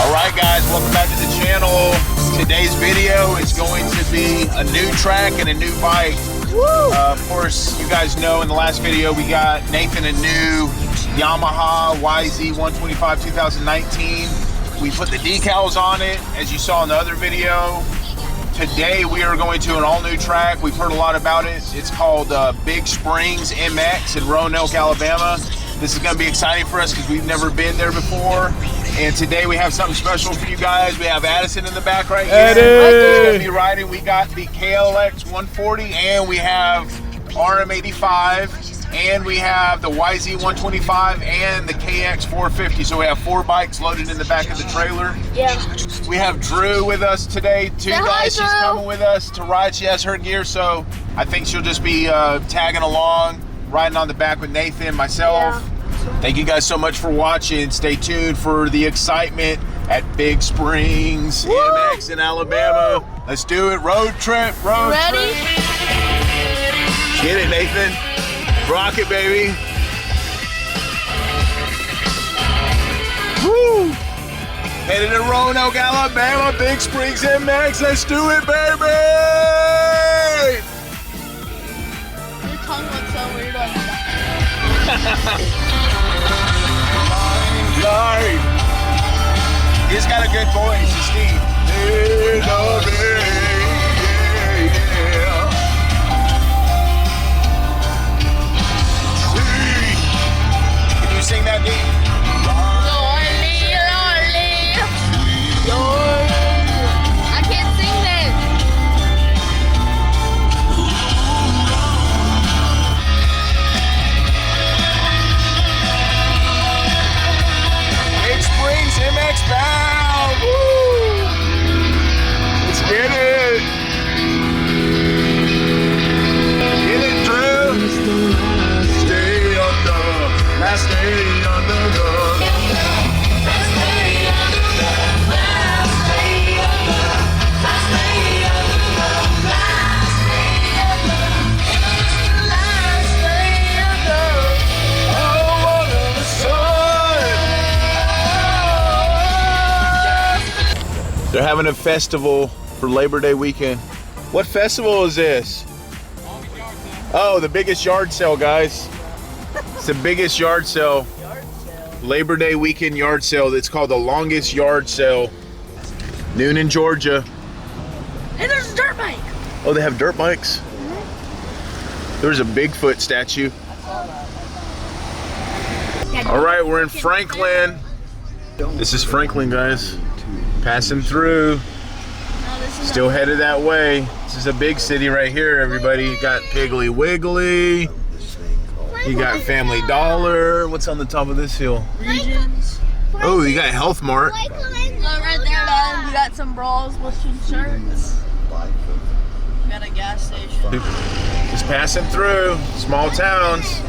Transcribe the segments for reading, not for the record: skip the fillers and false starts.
Alright guys, welcome back to the channel. Today's video is going to be a new track and a new bike. Of course, you guys know in the last video we got Nathan a new Yamaha YZ125 2019. We put the decals on it, as you saw in the other video. Today we are going to an all-new track. We've heard a lot about it. It's called Big Springs MX in Roanoke, Alabama. This is going to be exciting for us because we've never been there before. And today we have something special for you guys. We have Addison in the back right here. He's going to be riding. We got the KLX 140 and we have RM85 and we have the YZ 125 and the KX 450. So we have 4 bikes loaded in the back of the trailer. Yeah. We have Drew with us today. Two guys. She's coming with us to ride. She has her gear, so I think she'll just be tagging along, riding on the back with Nathan, myself. Yeah. Thank you guys so much for watching. Stay tuned for the excitement at Big Springs MX in Alabama. Let's do it. Road trip. Ready? Get it, Nathan. Rock it, baby. Woo! Headed to Roanoke, Alabama. Big Springs MX. Let's do it, baby! Your tongue looks so weird on that. Live. He's got a good voice, Steve. Can you sing that, Dean? I can't sing that. Big Springs MX bound. Woo! Let's get it. Get it, Drew. Stay under the They're having a festival for Labor Day weekend. What festival is this? Oh, the biggest yard sale, guys. It's the biggest yard sale. Labor Day weekend yard sale. It's called the longest yard sale. Noon in Georgia. Hey, there's a dirt bike. Oh, they have dirt bikes? There's a Bigfoot statue. All right, we're in Franklin. This is Franklin, guys. Passing through. Still headed that way. This is a big city right here, everybody. You got Piggly Wiggly. You got Family Dollar. What's on the top of this hill? Regions. Oh, you got Health Mart. Right there, man. You got some bras with some shirts. You got a gas station. Just passing through small towns.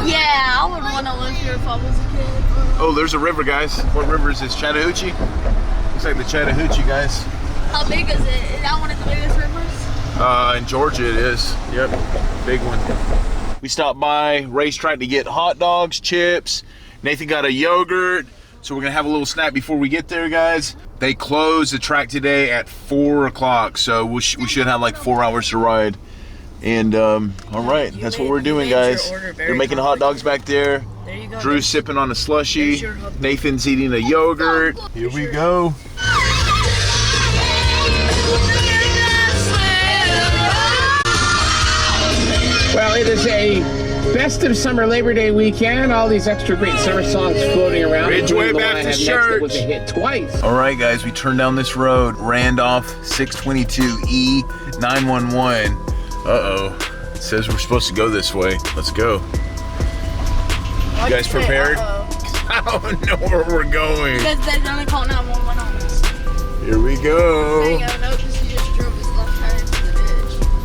Yeah, I would want to live here if I was a kid. Oh, there's a river, guys. What river is this? Chattahoochee? Looks like the Chattahoochee, guys. How big is it? Is that one of the biggest rivers? In Georgia it is. Yep, big one. We stopped by Racetrack to get hot dogs, chips. Nathan got a yogurt. So we're gonna have a little snack before we get there, guys. They closed the track today at 4 o'clock. So we should have like 4 hours to ride. And all right, that's what we're doing, guys. They're making hot dogs back there. There you go. Drew's sipping on a slushie. Nathan's eating a yogurt. Here we go. Well, it is a festive summer Labor Day weekend. All these extra great summer songs floating around. Ridgeway Baptist Church. Was a hit twice. All right, guys, we turned down this road. Randolph 622E 911. Uh-oh. It says we're supposed to go this way. Let's go. You guys prepared? I don't know where we're going. Because they're going to call 911 on us. Here we go. There you go. No, because you just drove his left tire into the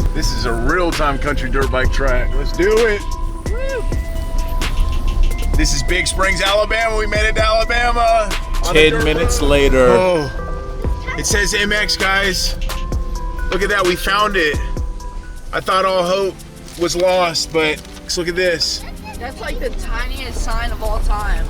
ditch. This is a real-time country dirt bike track. Let's do it. Woo. This is Big Springs, Alabama. We made it to Alabama. 10 minutes later. Oh, it says MX, guys. Look at that, we found it. I thought all hope was lost, but let's look at this. That's like the tiniest sign of all time.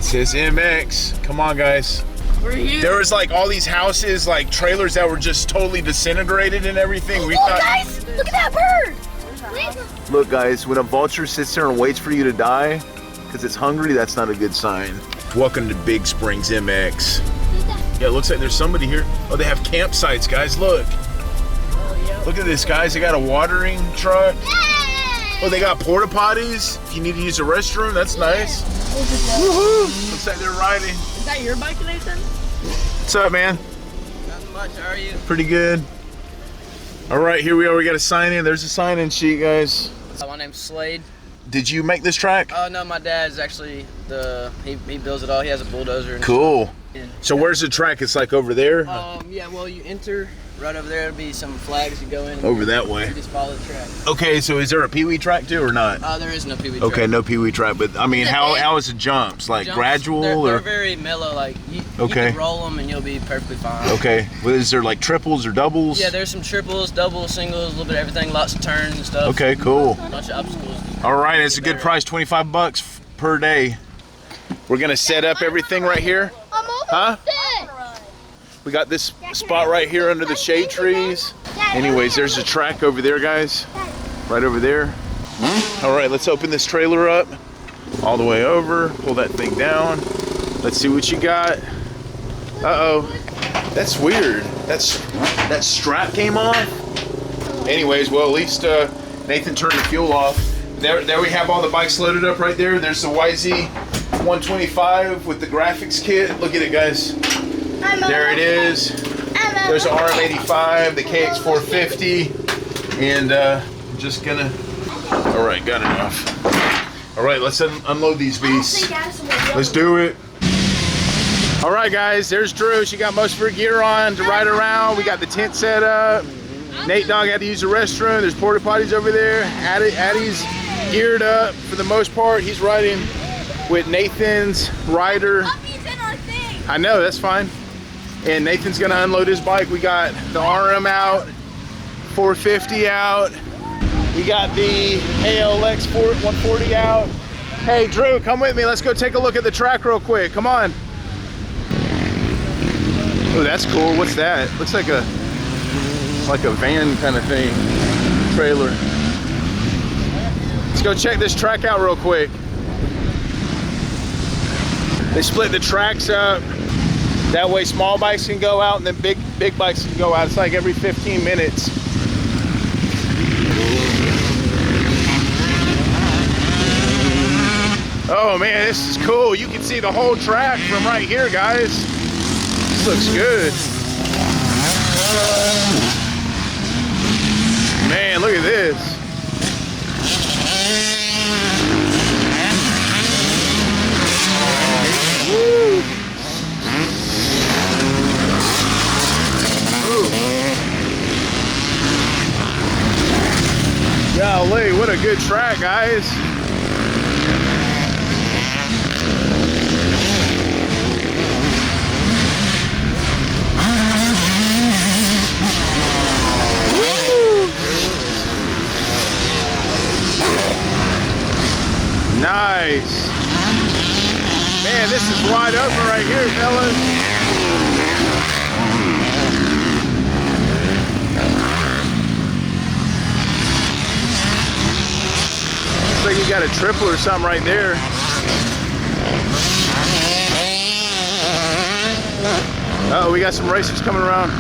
It says MX. Come on, guys. We're here. There was like all these houses, like trailers that were just totally disintegrated and everything. We thought, guys, look at that bird. look, guys, when a vulture sits there and waits for you to die because it's hungry, that's not a good sign. Welcome to Big Springs MX. Yeah, it looks like there's somebody here. Oh, they have campsites, guys. Look. Look at this, guys. They got a watering truck. Oh, they got porta potties. If you need to use a restroom, that's nice. Woohoo! Looks like they're riding. Is that your bike, Nathan? What's up, man? Not much, how are you? Pretty good. All right, here we are. We got a sign in. There's a sign-in sheet, guys. My name's Slade. Did you make this track? Oh no, my dad's actually he builds it all. He has a bulldozer. And Cool. stuff. So where's the track? It's like over there? Yeah, well, you enter right over there. There'll be some flags. You go in. Over that way. You just follow the track. Okay, so is there a Pee-wee track too or not? There is no Pee-wee track. Okay, no Pee-wee track, but I mean, how is the jumps? Like Jumps, gradual they're or? very mellow. Like you Okay. can roll them and you'll be perfectly fine. Okay, well, is there like triples or doubles? Yeah, there's some triples, doubles, singles, a little bit of everything. Lots of turns and stuff. Okay, cool. A bunch of obstacles. All right, it's a good price, 25 bucks per day. We're gonna set up everything right here. Huh? We got this spot right here under the shade trees. Anyways, there's a track over there, guys. Right over there. All right, let's open this trailer up. All the way over, pull that thing down. Let's see what you got. Uh-oh, that's weird. That strap came off. Anyways, well, at least Nathan turned the fuel off. There we have all the bikes loaded up right there. There's the YZ 125 with the graphics kit. Look at it, guys. There it is. There's the RM85, the KX 450, and just gonna. All right, got enough. All right, let's unload these beasts. Let's do it. All right, guys, there's Drew. She got most of her gear on to ride around. We got the tent set up. Nate Dogg had to use the restroom. There's porta potties over there. Addie's geared up for the most part. He's riding with Nathan's rider. I know, that's fine. And Nathan's gonna unload his bike. We got the RM out, 450 out. We got the ALX 140 out. Hey, Drew, come with me. Let's go take a look at the track real quick. Come on. Oh, that's cool. What's that? Looks like a van kind of thing. Trailer. Let's go check this track out real quick. They split the tracks up. That way small bikes can go out and then big bikes can go out. It's like every 15 minutes. Oh man, this is cool. You can see the whole track from right here, guys. This looks good. Man, look at this. Woo. Golly, what a good track, guys. Woo. Nice. Man, this is wide open right here, fellas. Looks like you got a triple or something right there. Uh-oh, we got some racers coming around.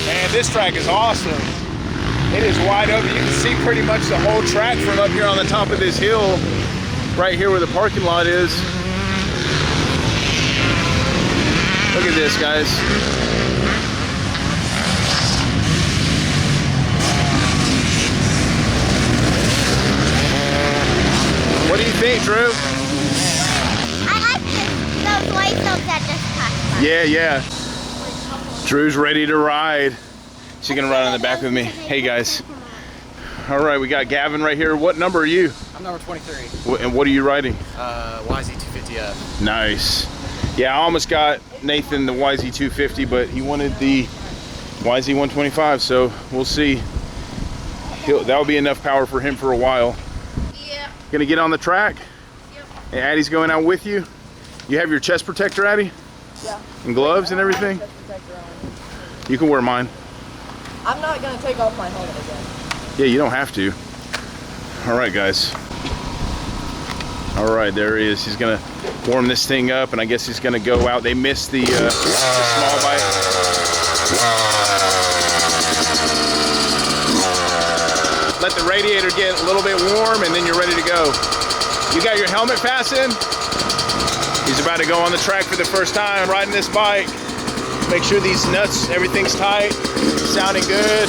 Man, this track is awesome. It is wide open. You can see pretty much the whole track from up here on the top of this hill, right here where the parking lot is. Look at this, guys. What do you think, Drew? I like those white soaps that just passed by. Yeah. Drew's ready to ride. She's gonna ride on the back with me. Hey, guys. All right, we got Gavin right here. What number are you? I'm number 23. And what are you riding? YZ250F. Nice. Yeah, I almost got Nathan the YZ250, but he wanted the YZ125, so we'll see. That'll be enough power for him for a while. Yeah. Gonna get on the track? Yep. And Addie's going out with you? You have your chest protector, Addie? Yeah. And gloves and everything? You can wear mine. I'm not gonna take off my helmet again. Yeah, you don't have to. All right, guys. All right, there he is. He's gonna warm this thing up, and I guess he's gonna go out. They missed the small bite. Let the radiator get a little bit warm, and then you're ready to go. You got your helmet fastened? He's about to go on the track for the first time riding this bike. Make sure these nuts, everything's tight, sounding good.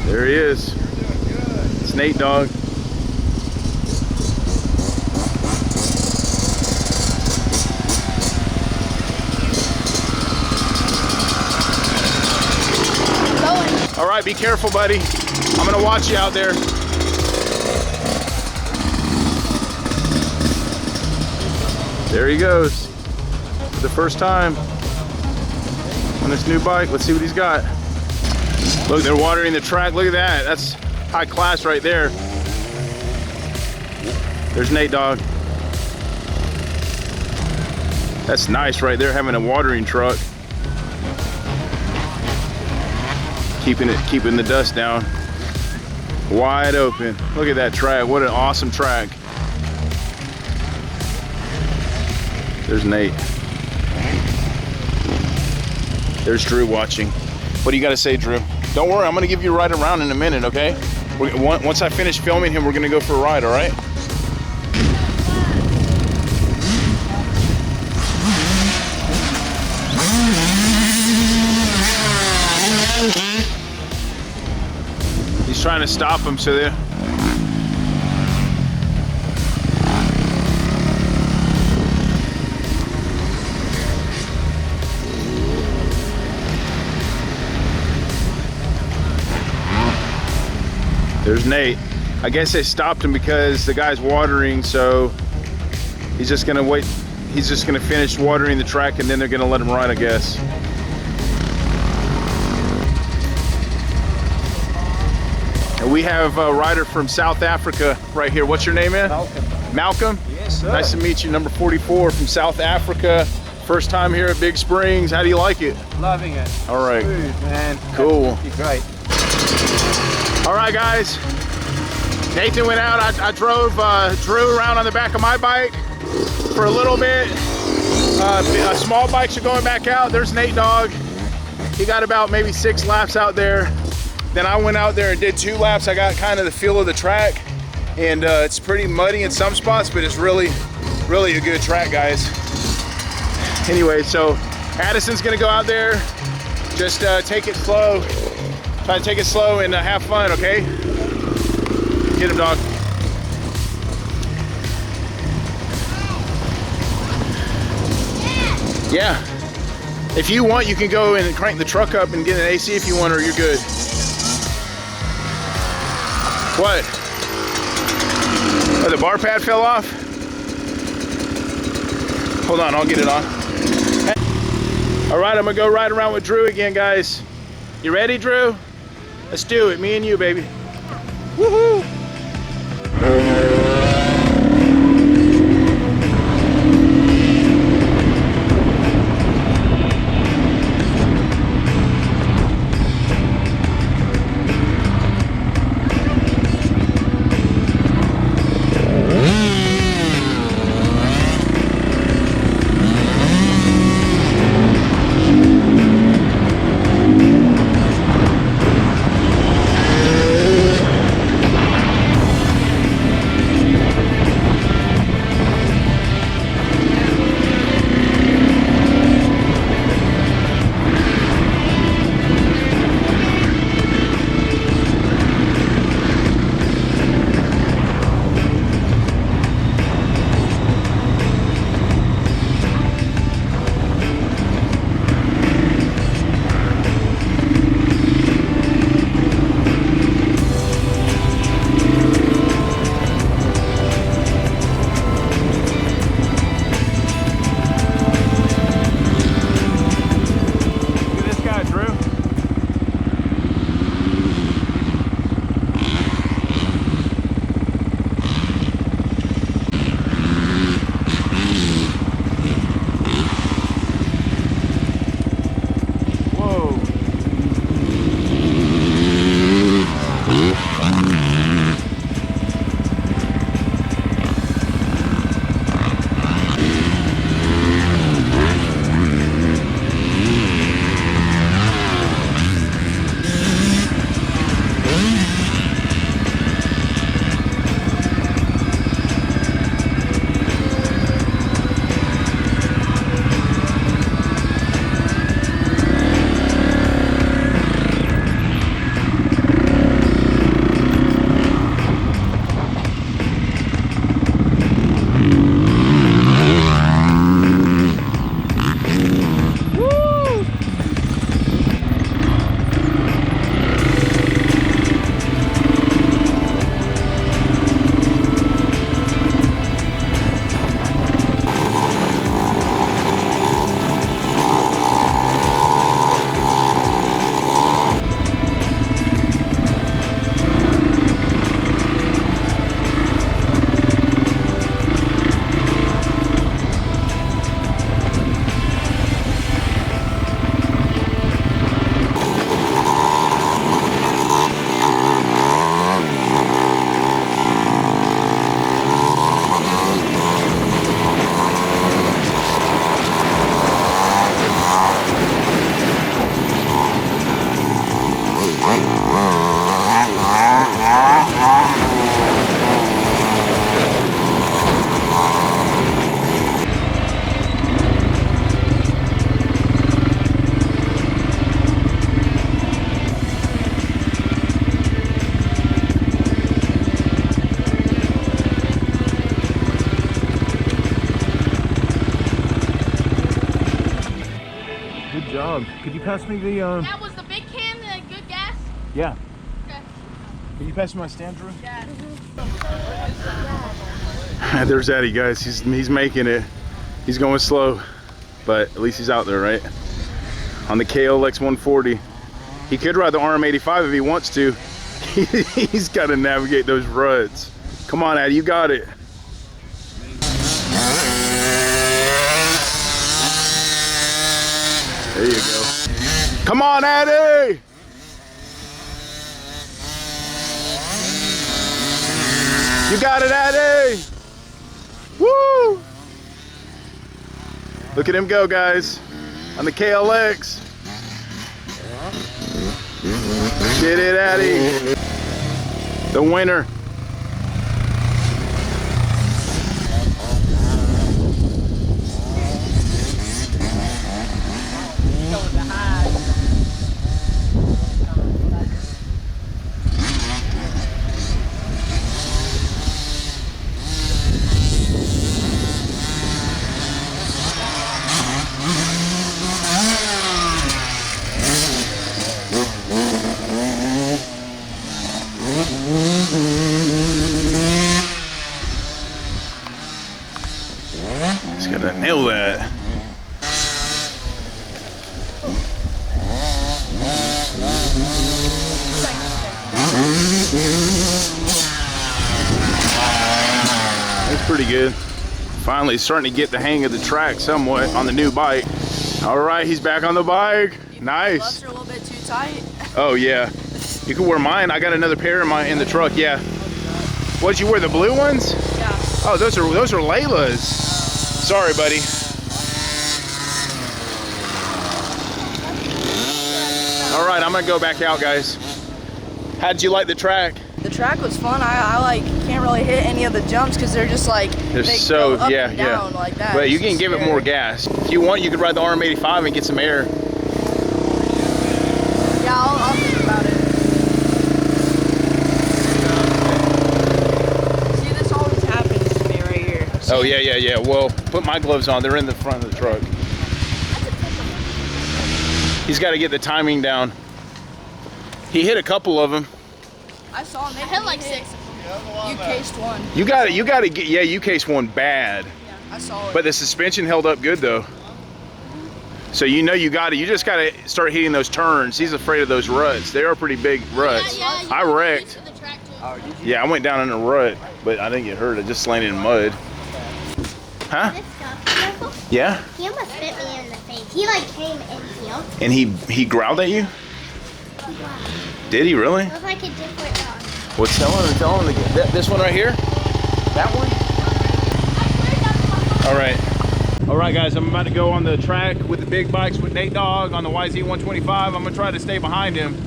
There he is. It's Nate, dog. All right, be careful, buddy. I'm gonna watch you out there. There he goes. For the first time on this new bike. Let's see what he's got. Look, they're watering the track. Look at that. That's high class right there. There's Nate, dog. That's nice right there, having a watering truck. Keeping the dust down. Wide open. Look at that track. What an awesome track. There's Nate. There's Drew watching. What do you got to say, Drew? Don't worry, I'm going to give you a ride around in a minute, okay? Once I finish filming him, we're going to go for a ride, all right? He's trying to stop him, so there. There's Nate. I guess they stopped him because the guy's watering, so he's just gonna wait. He's just gonna finish watering the track and then they're gonna let him ride, I guess. And we have a rider from South Africa right here. What's your name, man? Malcolm. Malcolm? Yes, sir. Nice to meet you. Number 44 from South Africa. First time here at Big Springs. How do you like it? Loving it. All right. Smooth, man. Cool. Absolutely great. All right, guys. Nathan went out. I drove Drew around on the back of my bike for a little bit. Small bikes are going back out. There's Nate, dog. He got about maybe 6 laps out there. Then I went out there and did 2 laps. I got kind of the feel of the track, and it's pretty muddy in some spots, but it's really, really a good track, guys. Anyway, so Addison's gonna go out there, just take it slow. Try to take it slow and have fun, okay? Get him, dog. Yeah. If you want, you can go and crank the truck up and get an AC if you want, or you're good. What? Oh, the bar pad fell off? Hold on, I'll get it on. All right, I'm gonna go ride around with Drew again, guys. You ready, Drew? Let's do it, me and you, baby. Woohoo! Could you pass me the, That was the big can, the good gas? yeah. Okay. Can you pass me my stand, Drew? Yeah. There's Eddie, guys. He's making it. He's going slow, but at least he's out there, right? On the KLX 140. He could ride the RM85 if he wants to. He's got to navigate those ruts. Come on, Eddie, you got it. There you go. Come on, Eddie! You got it, Eddie! Woo! Look at him go, guys, on the KLX. Get it, Eddie. The winner. Just gotta nail that. That's pretty good. Finally starting to get the hang of the track somewhat on the new bike. All right, he's back on the bike. Nice. Gloves are a little bit too tight. Oh yeah. You can wear mine. I got another pair in the truck. Yeah. What'd you wear? The blue ones? Yeah. Oh, those are Layla's. Sorry, buddy. All right, I'm gonna go back out, guys. How'd you like the track? The track was fun. I like can't really hit any of the jumps because they're just like They're they so go up yeah, and yeah. down like that. But you It's can give it scary. more gas. If you want, you could ride the RM85 and get some air. Yeah, I'll think about it. See, this always happens to me right here. See? Oh yeah. Well, put my gloves on. They're in the front of the truck. He's got to get the timing down. He hit a couple of them. I saw him. I hit like 6. You cased one. You got to get. Yeah, you cased one bad. Yeah, I saw it. But the suspension held up good though. So you know you got it. You just got to start hitting those turns. He's afraid of those ruts. They are pretty big ruts. Yeah, I wrecked. the track too. Yeah, I went down in a rut, but I didn't get hurt. I just landed in mud. Huh? This stuff, careful. Yeah. He almost bit me in the face. He like came and healed. And he growled at you? Did he really? It was like a different dog. Well, tell him to get this one right here. That one. All right, guys. I'm about to go on the track with the big bikes with Nate Dogg on the YZ125. I'm gonna try to stay behind him.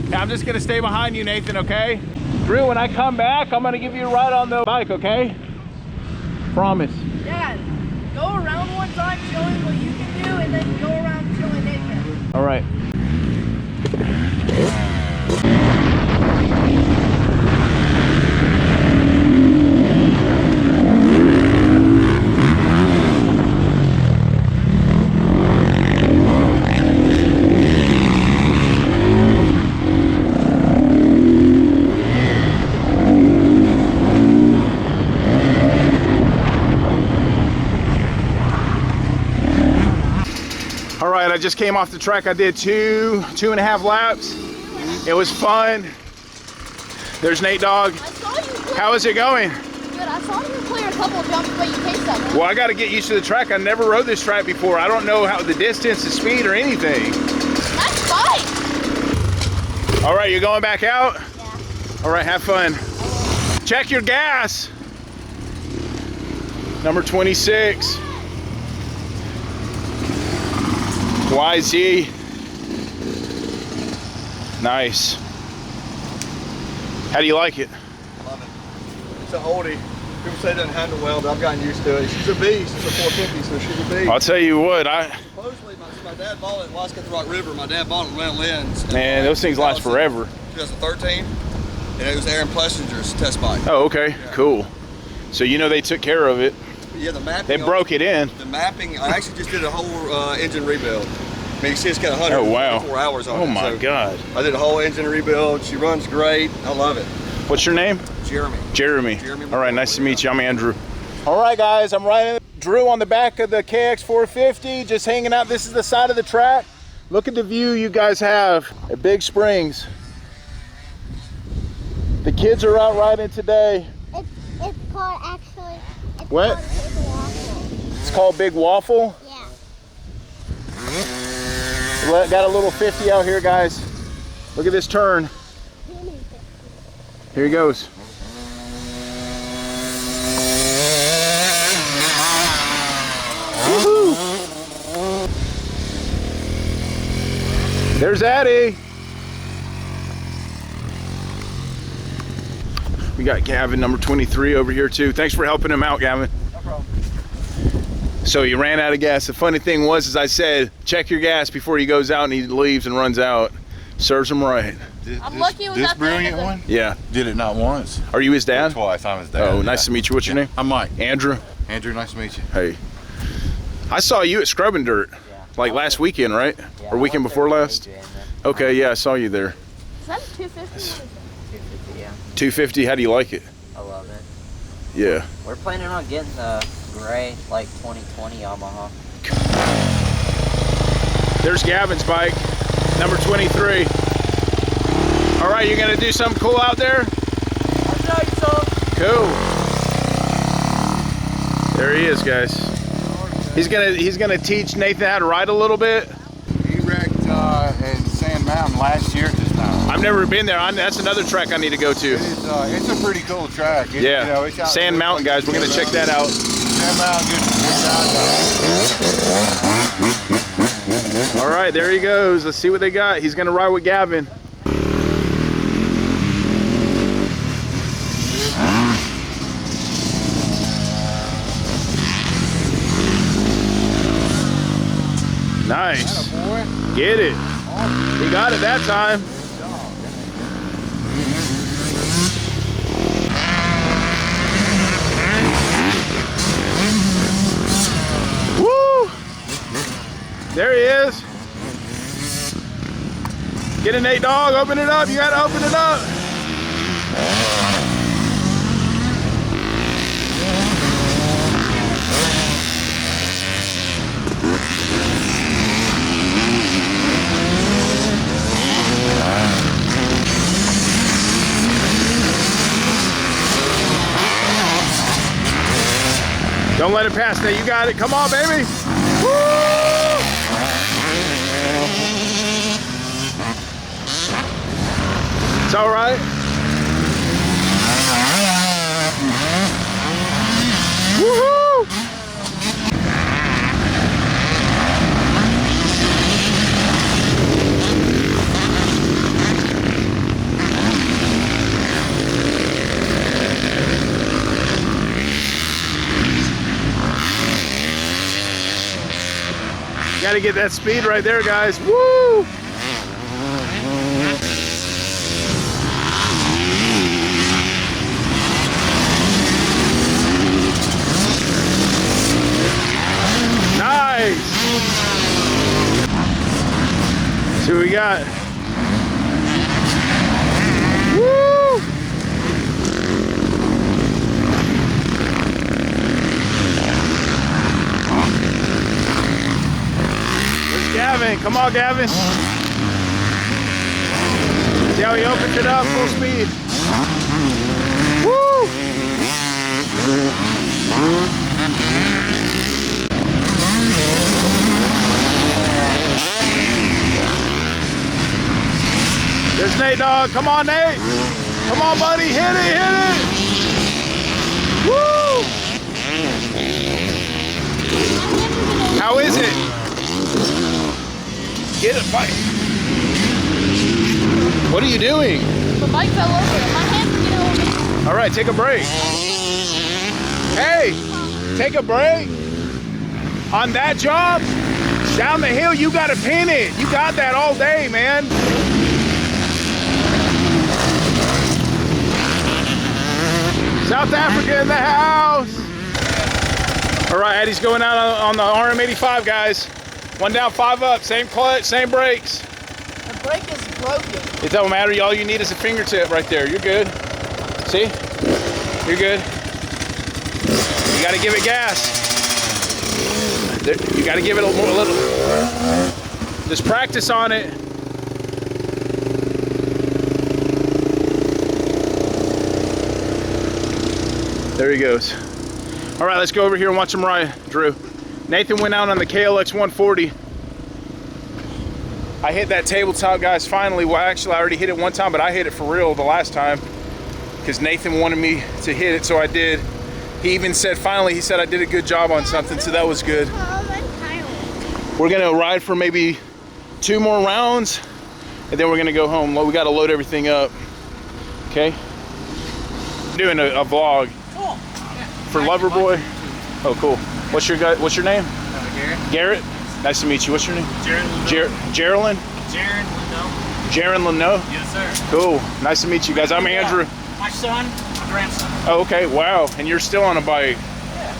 Yeah, I'm just gonna stay behind you, Nathan. Okay? Drew, when I come back, I'm gonna give you a ride on the bike. Okay? Promise. Dad, go around one time showing what you can do, and then go around showing Nathan. All right. All right, I just came off the track. I did two and a half laps. It was fun. There's Nate Dogg. I saw you clear. How is it going? Good. I saw you clear a couple of jumps, but you cased them. Well, I got to get used to the track. I never rode this track before. I don't know how the distance, the speed, or anything. That's fine. All right, you're going back out? Yeah. All right, have fun. Check your gas. Number 26. YZ. Nice. How do you like it? Love it. It's an oldie. People say it doesn't handle well, but I've gotten used to it. She's a beast. It's a 450, so she's a beast. I'll tell you what, Supposedly, my dad bought it in Wascott Rock River. My dad bought it in Round Lens. man, those things last forever. 2013, and it was Aaron Plessinger's test bike. Oh, okay, cool. So you know they took care of it. Yeah, the mapping. They broke it in. The mapping. I actually just did a whole engine rebuild. I mean, you see it's got 100 Oh, wow. 4 hours on it. Oh my So God. I did a whole engine rebuild. She runs great. I love it. What's your name? Jeremy. Jeremy. Jeremy. All right, nice to meet you. I'm Andrew. All right, guys, I'm riding Drew on the back of the KX450, just hanging out. This is the side of the track. Look at the view you guys have at Big Springs. The kids are out riding today. It's called actually. It's What? Called Big Waffle. It's called Big Waffle. Yeah. Got a little 50 out here, guys. Look at this turn. Here he goes. Woohoo! There's Addie. We got Gavin, number 23, over here too. Thanks for helping him out, Gavin. No problem. So he ran out of gas. The funny thing was, as I said, check your gas before he goes out and he leaves and runs out. Serves him right. I'm lucky with this that brilliant thing. one Yeah. did it not once, Are you his but dad? twice. I'm his dad. Oh, nice to meet you. What's your name? I'm Mike. Andrew. Andrew, nice to meet you. Hey. I saw you at Scrubbing Dirt, like last weekend, right? Or weekend before last? Okay, yeah, I saw you there. Is that a 250? 250, yeah. 250, how do you like it? I love it. Yeah. We're planning on getting the Greye, like 2020 Yamaha. There's Gavin's bike, number 23. All right, you gonna do something cool out there? I'll show you some. Cool. There he is, guys. He's gonna teach Nathan how to ride a little bit. He wrecked in Sand Mountain last year this time. I've never been there. That's another track I need to go to. It's a pretty cool track. It, Yeah, you know, it's out Sand Mountain, guys. We're gonna check that out. Sand Mountain, good. All right, there he goes. Let's see what they got. He's gonna ride with Gavin. Nice. Get it. He got it that time. Woo! There he is. Get it, Nate Dog. Open it up. You got to open it up. Don't let it pass, Nate. You got it. Come on, baby. Woo! It's all right. Woohoo! Gotta get that speed right there, guys. Woo! Nice! See what we got. Woo! Gavin, come on, Gavin. See how he opens it up, full speed. Woo! There's Nate Dog. Come on, Nate. Come on, buddy. Hit it, hit it. Woo! How is it? Get it, bike. What are you doing? The bike fell over. My hands are getting over. All right, take a break. Hey, take a break. On that job, down the hill, you gotta pin it. You got that all day, man. South Africa in the house. All right, Eddie's going out on the RM85, guys. 1 down, 5 up. Same clutch, same brakes. The brake is broken. It don't matter. All you need is a fingertip right there. You're good. See? You're good. You got to give it gas. You got to give it a little. Just practice on it. There he goes. All right, let's go over here and watch him ride, Drew. Nathan went out on the KLX 140. I hit that tabletop, guys, finally. Well, actually, I already hit it one time, but I hit it for real the last time because Nathan wanted me to hit it, so I did. He even said, finally, he said I did a good job on something, so that was good. We're gonna ride for maybe 2 more rounds, and then we're gonna go home. We gotta load everything up, okay? Doing a vlog for Loverboy. Oh, cool. What's your name? Garrett. Garrett. Nice to meet you. What's your name? Geraldine. Jaron Leno. Yes, sir. Cool. Nice to meet you guys. I'm Andrew. My son, my grandson. Oh, okay. Wow. And you're still on a bike.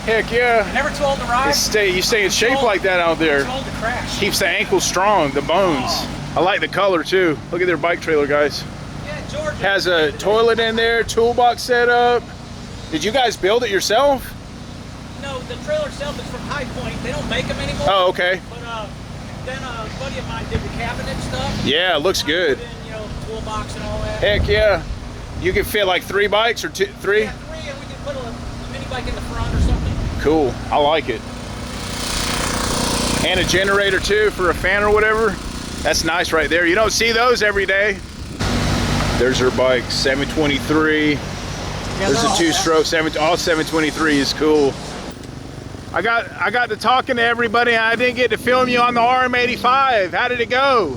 Heck yeah. Never too old to ride. You stay in shape like that out there. Too old to crash. Keeps the ankles strong, the bones. I like the color too. Look at their bike trailer, guys. Yeah, Georgia. Has a toilet in there, toolbox set up. Did you guys build it yourself? No, the trailer itself is from High Point. They don't make them anymore. Oh, okay. But then a buddy of mine did the cabinet stuff. Yeah, it looks good. Put in, toolbox and all that. Heck yeah. You can fit like 3 bikes or 3? Yeah, 3, and we can put a mini bike in the front or something. Cool. I like it. And a generator too for a fan or whatever. That's nice right there. You don't see those every day. There's her bike, 723. There's a 2-stroke, all 723 is cool. I got to talking to everybody. I didn't get to film you on the RM85. How did it go?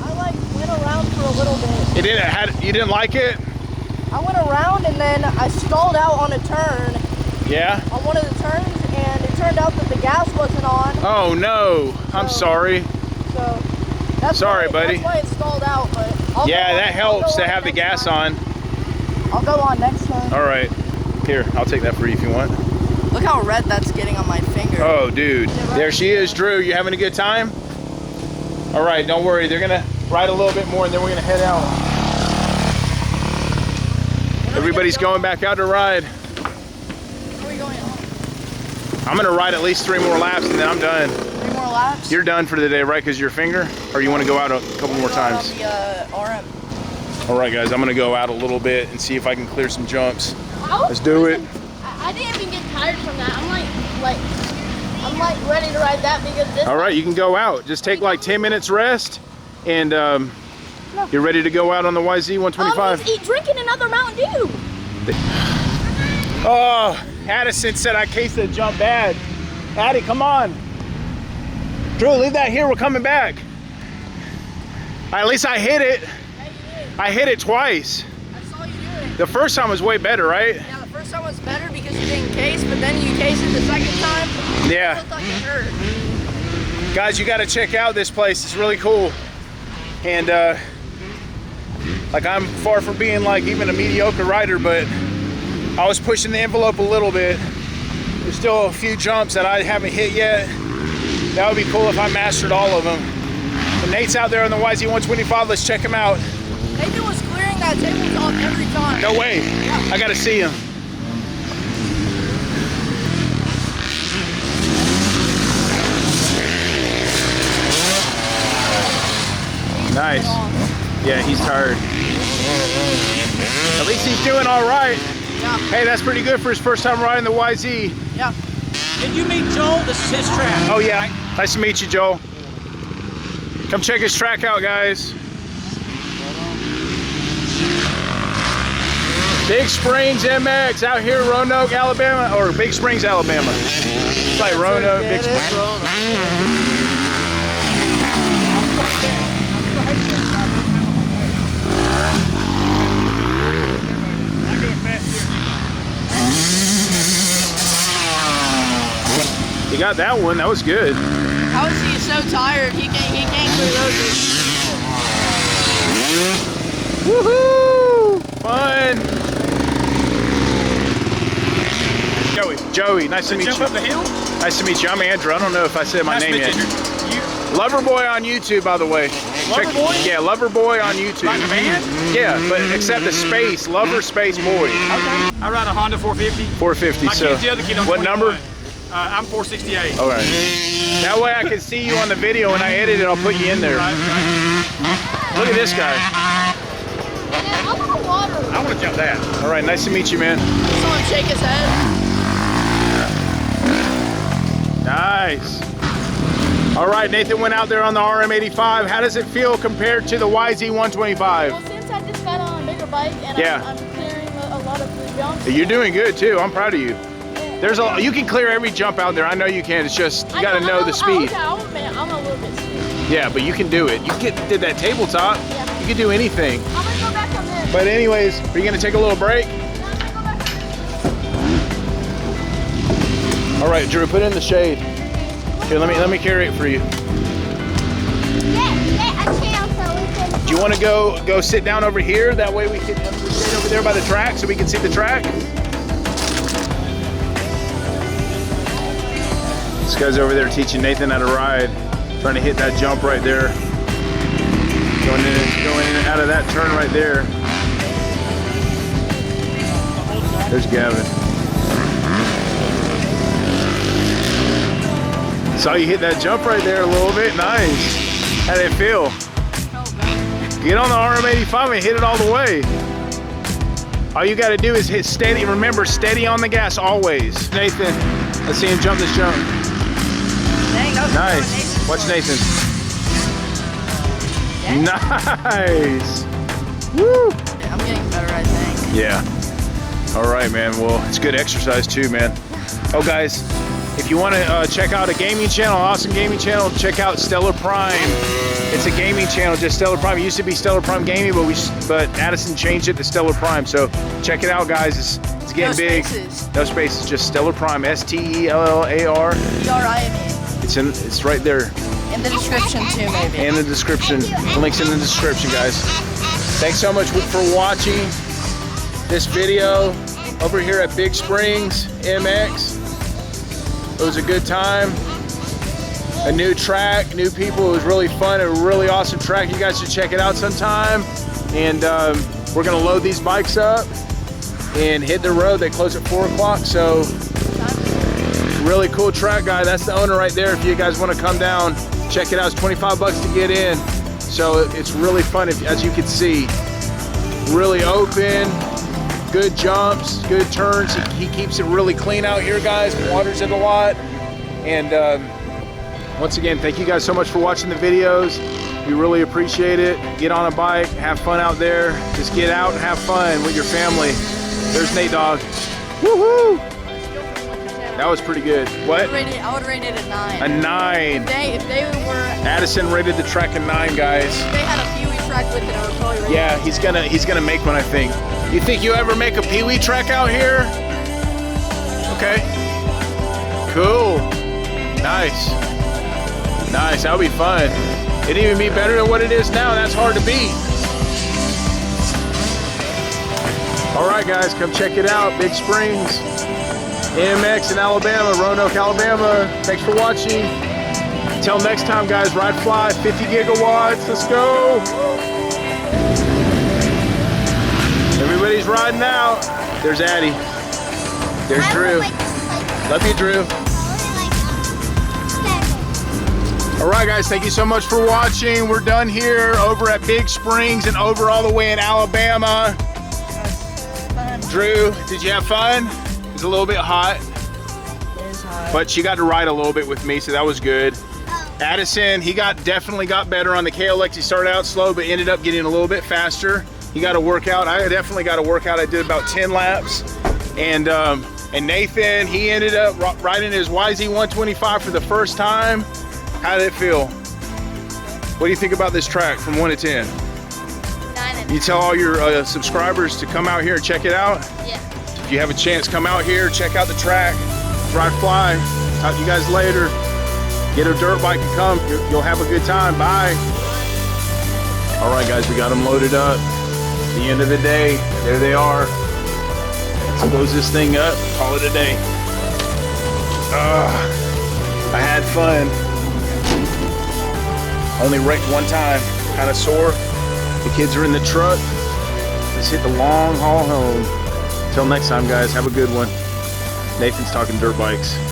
I went around for a little bit. You didn't like it? I went around and then I stalled out on a turn. Yeah? On one of the turns, and it turned out that the gas wasn't on. Oh no, I'm sorry. So that's sorry, buddy. That's why it stalled out, but that helps to have the gas on. I'll go on next time. All right, here, I'll take that for you if you want. Look how red that's getting on my finger. Oh, dude, there she is, Drew. You having a good time? All right, don't worry. They're gonna ride a little bit more, and then we're gonna head out. Everybody's going back out to ride. Where are we going on? I'm gonna ride at least 3 more laps, and then I'm done. 3 more laps? You're done for the day, right? Because your finger, or you want to go out a couple more times? On the RM. All right, guys, I'm gonna go out a little bit and see if I can clear some jumps. Let's do it. I didn't even get tired from that. I'm like ready to ride that because this. All right, you can go out. Just take like 10 minutes rest, and you're ready to go out on the YZ 125. He's drinking another Mountain Dew. Oh, Addison said I cased the jump bad. Addie, come on. Drew, leave that here. We're coming back. At least I hit it. I hit it twice. I saw you do it. The first time was way better, right? Yeah, the first time was better because you didn't case, but then you cased it the second time. Yeah. It looked like it hurt. Guys, you got to check out this place. It's really cool. And like, I'm far from being like even a mediocre rider, but I was pushing the envelope a little bit. There's still a few jumps that I haven't hit yet. That would be cool if I mastered all of them. But Nate's out there on the YZ 125. Let's check him out. Nathan was clearing that tabletop every time. No way. Yeah. I got to see him. Nice. Yeah, he's tired. At least he's doing all right. Yeah. Hey, that's pretty good for his first time riding the YZ. Yeah. Did you meet Joel? This is his track. Oh yeah, nice to meet you, Joel. Come check his track out, guys. Big Springs MX out here in Roanoke, Alabama, or Big Springs, Alabama. It's like Roanoke, Big Springs. You got that one. That was good. How is he so tired? He can't clear those. Woohoo! Fun. Joey. Joey, nice to meet you. Jump up the hill? Nice to meet you. I'm Andrew. I don't know if I said my name yet. Loverboy on YouTube, by the way. Loverboy? Yeah, Loverboy on YouTube. Like a band? Yeah, but except the space, Lover space boy. Okay. I ride a Honda 450. 450. My So kid's the other kid on what 21. number? I'm 468. All right. That way I can see you on the video. When I edit it, I'll put you in there. Right. Look at this guy. I want water. I want to jump that. All right, nice to meet you, man. Someone shake his head. Nice. All right, Nathan went out there on the RM85. How does it feel compared to the YZ125? Well, since I just got on a bigger bike and Yeah. I'm clearing a lot of the jumps. You're doing good too. I'm proud of you. There's a you can clear every jump out there. I know you can. It's just you got to know the speed. Okay, I'll admit, I'm a little bit slow. Yeah, but you can do it. You did that tabletop. Yeah. You can do anything. I'm gonna go back on this. But anyways, are you gonna take a little break? No, I'm gonna go back on this. All right, Drew, put it in the shade. Here, let me carry it for you. Yeah, a chair so we can. Do you want to go sit down over here? That way we can sit over there by the track so we can see the track. This guy's over there teaching Nathan how to ride, trying to hit that jump right there. Going in and out of that turn right there. There's Gavin. Saw you hit that jump right there a little bit. Nice. How did it feel? Get on the RM85 and hit it all the way. All you got to do is hit steady. Remember, steady on the gas always. Nathan, let's see him jump this jump. Nice. Watch Nathan. Nice. Woo. I'm getting better, I think. Yeah. All right, man. Well, it's good exercise too, man. Oh, guys, if you want to check out a gaming channel, awesome gaming channel, check out StellarPrime. It's a gaming channel, just StellarPrime. It used to be StellarPrime Gaming, but Addison changed it to StellarPrime. So check it out, guys. It's getting big. Spaces. No spaces, just StellarPrime. StellarPrime. It's right there In the description too, maybe. in the description. The link's in the description, guys. Thanks so much for watching this video over here at Big Springs MX. It was a good time. A new track, new people. It was really fun. A really awesome track. You guys should check it out sometime. And we're gonna load these bikes up and hit the road. They close at 4 o'clock, so really cool track, guy. That's the owner right there. If you guys want to come down, check it out. It's 25 bucks to get in. So it's really fun, as you can see. Really open, good jumps, good turns. He keeps it really clean out here, guys. Waters it a lot. And once again, thank you guys so much for watching the videos. We really appreciate it. Get on a bike, have fun out there. Just get out and have fun with your family. There's Nate Dogg. Woohoo! That was pretty good. What? I would rate it a 9. A 9. If they were, Addison rated the track a 9, guys. if they had a Pee-wee track with it, I would probably rate Yeah, it. he's gonna make one, I think. You think you ever make a Pee-wee track out here? Okay. Cool. Nice. Nice. That'll be fun. It'd even be better than what it is now. That's hard to beat. All right, guys, come check it out. Big Springs MX in Alabama, Roanoke, Alabama. Thanks for watching. Until next time, guys, ride fly, 50 gigawatts. Let's go. Everybody's riding out. There's Addie. There's Drew. Love you, Drew. All right, guys, thank you so much for watching. We're done here over at Big Springs and over all the way in Alabama. Drew, did you have fun? It was a little bit hot. It is hot. But she got to ride a little bit with me, so that was good. Addison, he definitely got better on the KLX. He started out slow, but ended up getting a little bit faster. He got a workout. I definitely got a workout. I did about 10 laps. And Nathan, he ended up riding his YZ125 for the first time. How did it feel? What do you think about this track from 1 to 10? 9. You tell all your subscribers to come out here and check it out? Yeah. If you have a chance, come out here, check out the track, ride fly. Talk to you guys later. Get a dirt bike and come. You'll have a good time. Bye. All right, guys, we got them loaded up. At the end of the day, there they are. Let's close this thing up, call it a day. I had fun. Only wrecked one time. Kind of sore. The kids are in the truck. Let's hit the long haul home. Till next time, guys. Have a good one. Nathan's talking dirt bikes.